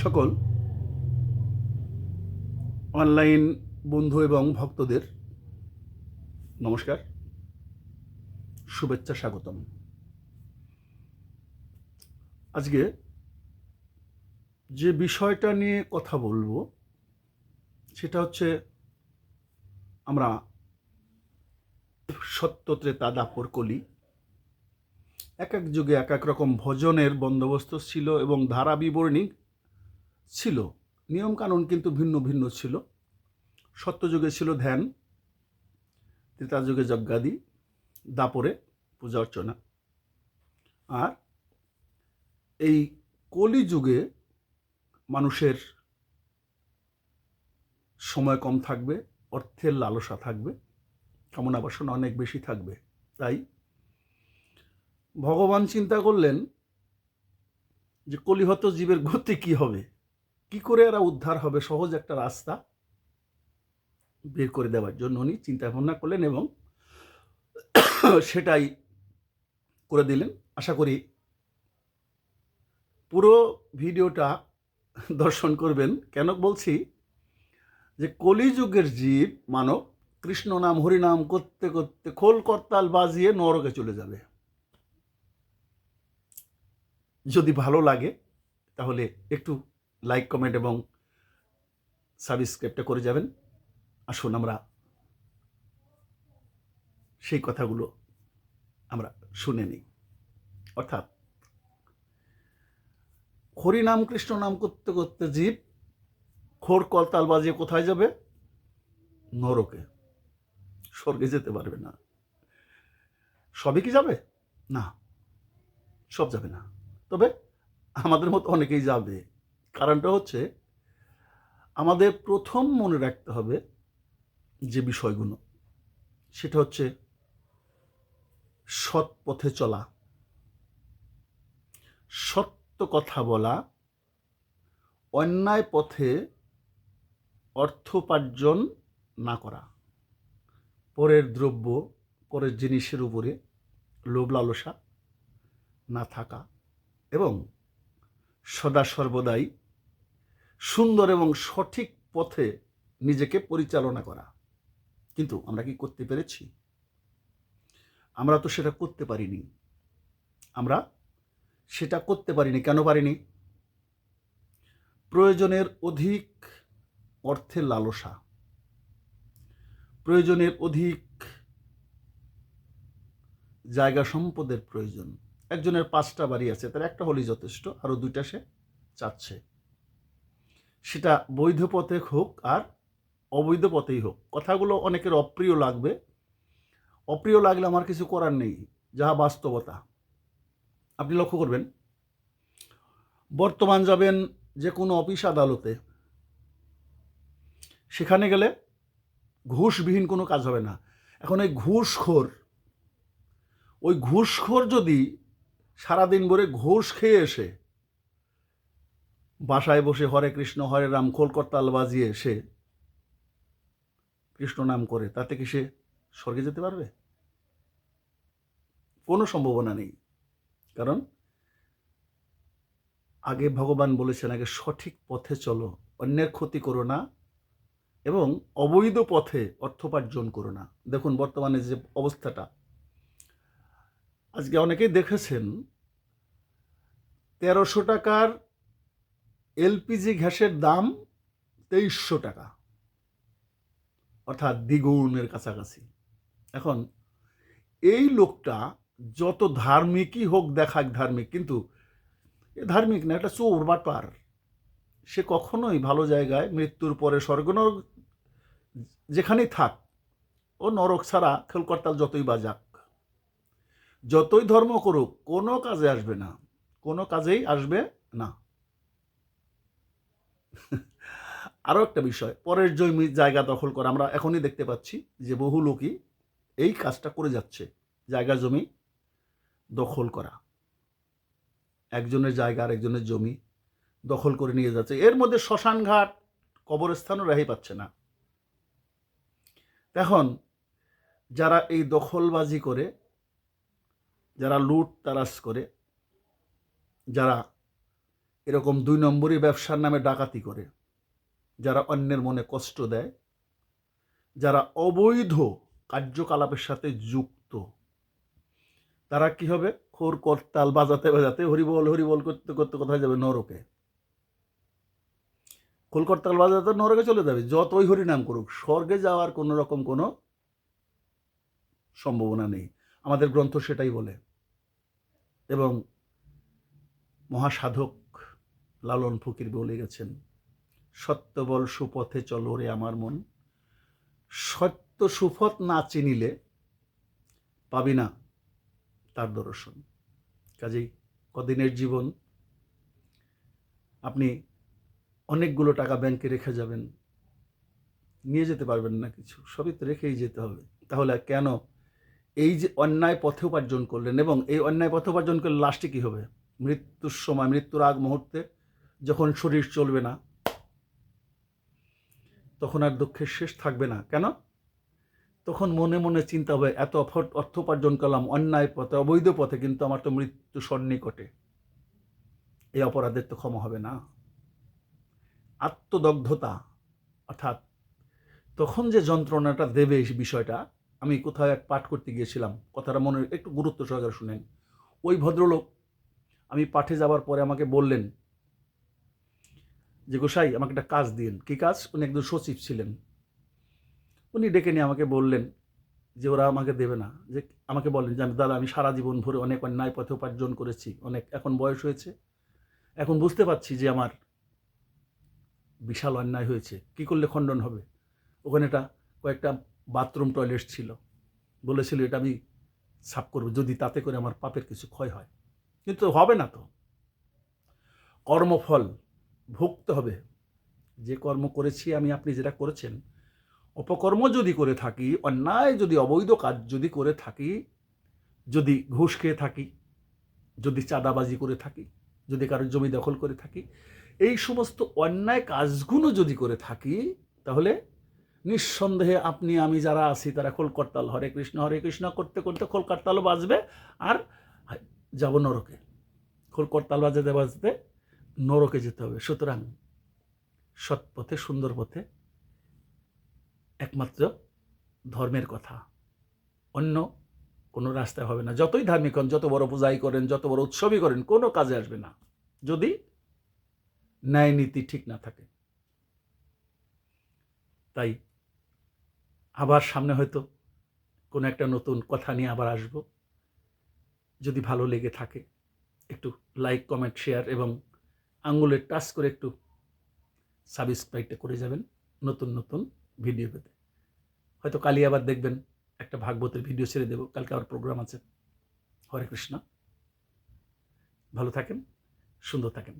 সকল অনলাইন বন্ধু এবং ভক্তদের নমস্কার, শুভেচ্ছা, স্বাগতম। আজকে যে বিষয়টা নিয়ে কথা বলবো সেটা হচ্ছে আমরা সত্য ত্রেতা দাপর কলি। এক এক যুগে এক এক রকম ভজনের বন্দোবস্ত ছিল এবং ধারা বিবরণী ছিল, নিয়মকানুন কিন্তু ভিন্ন ভিন্ন ছিল। সত্যযুগে ছিল ধ্যান, ত্রেতা যুগে যজ্ঞাদি, দাপরে পূজা অর্চনা, আর এই কলিযুগে মানুষের সময় কম থাকবে, অর্থের লালসা থাকবে, কামনা বাসনা অনেক বেশি থাকবে। তাই ভগবান চিন্তা করলেন যে কলিহত জীবের গতি কি হবে, কি করে এরা উদ্ধার হবে, সহজ একটা রাস্তা বের করে দেওয়ার জন্য উনি চিন্তা ভাবনা করলেন এবং সেটাই করে দিলেন। আশা করি পুরো ভিডিওটা দর্শন করবেন। কেন বলছি যে কলিযুগের জীব মানব কৃষ্ণ নাম হরিনাম করতে করতে খোল করতাল বাজিয়ে নরকে চলে যাবে। যদি ভালো লাগে তাহলে একটু লাইক, কমেন্ট এবং সাবস্ক্রাইবটা করে যাবেন। আসুন আমরা সেই কথাগুলো আমরা শুনে নিই। অর্থাৎ হরিনাম কৃষ্ণ নাম করতে করতে জীব খোর করতাল বাজিয়ে কোথায় যাবে? নরকে। স্বর্গে যেতে পারবে না। সবই কি যাবে? না, সব যাবে না। তবে আমাদের মতো অনেকেই যাবে। কারণটা হচ্ছে আমাদের প্রথম মনে রাখতে হবে যে বিষয়গুলো, সেটা হচ্ছে সৎ পথে চলা, সত্য কথা বলা, অন্যায় পথে অর্থোপার্জন না করা, পরের দ্রব্য, পরের জিনিসের উপরে লোভ লালসা না থাকা এবং সদা সর্বদাই সুন্দর এবং সঠিক পথে নিজেকে পরিচালনা করা। কিন্তু আমরা কি করতে পেরেছি? আমরা তো সেটা করতে পারিনি। আমরা সেটা করতে পারিনি। কেন পারিনি? প্রয়োজনের অধিক অর্থের লালসা, প্রয়োজনের অধিক জায়গা সম্পদের প্রয়োজন। একজনের 5টা বাড়ি আছে, তার একটা হলেই যথেষ্ট, আরও 2টা সে চাচ্ছে। সেটা বৈধ পথে হোক আর অবৈধ পথেই হোক। কথাগুলো অনেকের অপ্রিয় লাগবে, অপ্রিয় লাগলে আমার কিছু করার নেই, যাহা বাস্তবতা। আপনি লক্ষ্য করবেন, বর্তমান যাবেন যে কোনো অফিস আদালতে, সেখানে গেলে ঘুষবিহীন কোনো কাজ হবে না। এখন ওই ঘুষখোর যদি সারাদিন ভরে ঘুষ খেয়ে এসে বাসায় বসে হরে কৃষ্ণ হরে রাম খোল করতাল বাজিয়ে সে কৃষ্ণ নাম করে, তাতে কি সে স্বর্গে যেতে পারবে? কোনো সম্ভাবনা নেই। কারণ আগে ভগবান বলেছেন, আগে সঠিক পথে চলো, অন্যের ক্ষতি করো না এবং অবৈধ পথে অর্থোপার্জন করো না। দেখুন বর্তমানে যে অবস্থাটা, আজকে অনেকেই দেখেছেন 1300 টাকার এলপিজি গ্যাসের দাম 2300 টাকা, অর্থাৎ দ্বিগুণের কাছাকাছি। এখন এই লোকটা যত ধার্মিকই হোক, দেখাক ধার্মিক, কিন্তু ধার্মিক না, একটা চোর বাটপার। সে কখনোই ভালো জায়গায় মৃত্যুর পরে স্বর্গ নরক যেখানেই থাক, ও নরক ছাড়া খেলকর্তাল যতই বাজাক, যতই ধর্ম করুক, কোনো কাজে আসবে না, কোনো কাজেই আসবে না। আরও একটা বিষয়, পরের জমি জায়গা দখল করা। আমরা এখনই দেখতে পাচ্ছি যে বহু লোকই এই কাজটা করে যাচ্ছে, জায়গা জমি দখল করা, একজনের জায়গা আর একজনের জমি দখল করে নিয়ে যাচ্ছে। এর মধ্যে শ্মশানঘাট, কবরস্থানও রেহাই পাচ্ছে না। এখন যারা এই দখলবাজি করে, যারা লুট তারাস করে, যারা এরকম 2 নম্বরই ব্যবসার নামে ডাকাতি করে, যারা অন্যের মনে কষ্ট দেয়, যারা অবৈধ কার্যকলাপের সাথে যুক্ত, তারা কি হবে? খোর করতাল বাজাতে বাজাতে হরিবল হরিবল করতে করতে কোথায় যাবে? নরকে। খোল করতাল বাজাতে নরকে চলে যাবে, যতই হরিনাম করুক। স্বর্গে যাওয়ার কোনো রকম কোনো সম্ভাবনা নেই, আমাদের গ্রন্থ সেটাই বলে। এবং মহাসাধক লালন ফকির বলে গেছেন, সত্য বল সুপথে চলো রে আমার মন, সত্য সুপথ না চিনিলে পাবি না তার দর্শন। কাজেই কদিনের জীবন, আপনি অনেকগুলো টাকা ব্যাংকে রেখে যাবেন, নিয়ে যেতে পারবেন না কিছু, সবই তো রেখেই যেতে হবে। তাহলে কেন এই যে অন্যায় পথে উপার্জন করলেন, এবং এই অন্যায় পথে উপার্জন করলে লাস্টে কী হবে? মৃত্যুর সময়, মৃত্যুর আগ মুহূর্তে যখন শরীর চলবে না, তখন আর দুঃখের শেষ থাকবে না। কেন? তখন মনে মনে চিন্তা হবে, এত অর্থ উপার্জন করলাম অন্যায় পথে, অবৈধ পথে, কিন্তু আমার তো মৃত্যু সন্নিকটে, এই অপরাধের তো ক্ষমা হবে না। আত্মদগ্ধতা, অর্থাৎ তখন যে যন্ত্রণাটা দেবে এই বিষয়টা, আমি কোথাও এক পাঠ করতে গিয়েছিলাম, কথাটা মনে একটু গুরুত্ব সহকারে শুনেন। ওই ভদ্রলোক আমি পাঠে যাওয়ার পরে আমাকে বললেন যে, গোসাই আমাকে একটা কাজ দিন। কী কাজ? উনি একজন সচিব ছিলেন। উনি ডেকে নিয়ে আমাকে বললেন যে ওরা আমাকে দেবে না, যে আমাকে বলেন যে, দাদা আমি সারা জীবন ভরে অনেক অন্যায় পথে উপার্জন করেছি, অনেক এখন বয়স হয়েছে, এখন বুঝতে পারছি যে আমার বিশাল অন্যায় হয়েছে, কি করলে খণ্ডন হবে? ওখানে কয়েকটা বাথরুম টয়লেট ছিল, বলেছিল এটা আমি সাফ করবো যদি তাতে করে আমার পাপের কিছু ক্ষয় হয়। কিন্তু হবে না তো, কর্মফল ভুগতে হবে। যে কর্ম করেছি আমি, আপনি যেটা করেছেন, অপকর্ম যদি করে থাকি, অন্যায় যদি অবৈধ কাজ যদি করে থাকি, যদি ঘুষ খেয়ে থাকি, যদি চাঁদাবাজি করে থাকি, যদি কারোর জমি দখল করে থাকি, এই সমস্ত অন্যায় কাজগুলো যদি করে থাকি, তাহলে নিঃসন্দেহে আপনি আমি যারা আছি তারা খোল করতাল হরে কৃষ্ণ করতে করতে খোল করতালও বাজবে, আর যাব নরকে। খোল করতাল বাজাতে বাজতে নরকে যেতে হবে। সুতরাং সৎ পথে, সুন্দর পথে একমাত্র ধর্মের কথা, অন্য কোনো রাস্তায় হবে না। যতই ধার্মিক হন, যত বড় পূজাই করেন, যত বড় উৎসবই করেন, কোনো কাজে আসবে না যদি ন্যায় নীতি ঠিক না থাকে। তাই আবার সামনে হয়তো কোনো একটা নতুন কথা নিয়ে আবার আসব। যদি ভালো লেগে থাকে একটু লাইক, কমেন্ট, শেয়ার এবং আঙ্গুলের টাচ করে একটু সাবস্ক্রাইবটা করে যাবেন নতুন নতুন ভিডিও পেতে। হয়তো কালই আবার দেখবেন একটা ভাগবতের ভিডিও ছেড়ে দেব, কালকে আবার প্রোগ্রাম আছে। হরে কৃষ্ণ। ভালো থাকেন, সুন্দর থাকেন।